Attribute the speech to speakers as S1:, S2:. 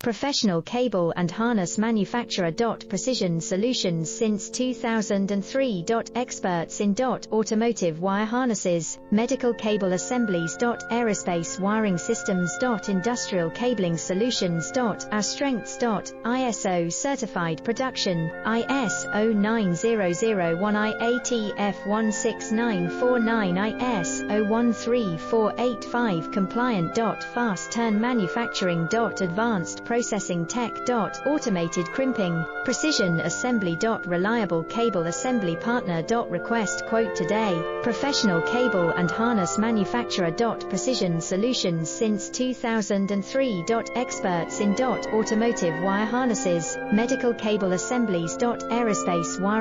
S1: Professional cable and harness manufacturer. Precision solutions since 2003. Experts in automotive wire harnesses, medical cable assemblies. Aerospace wiring systems. Industrial cabling solutions. Our strengths. ISO certified production, ISO 9001 IATF 16949 ISO 13485 compliant. Fast turn manufacturing. Advanced processing tech. Automated crimping, precision assembly. Reliable cable assembly partner. Request quote today. Professional cable and harness manufacturer. Precision solutions since 2003. Experts in automotive wire harnesses, medical cable assemblies. Aerospace wire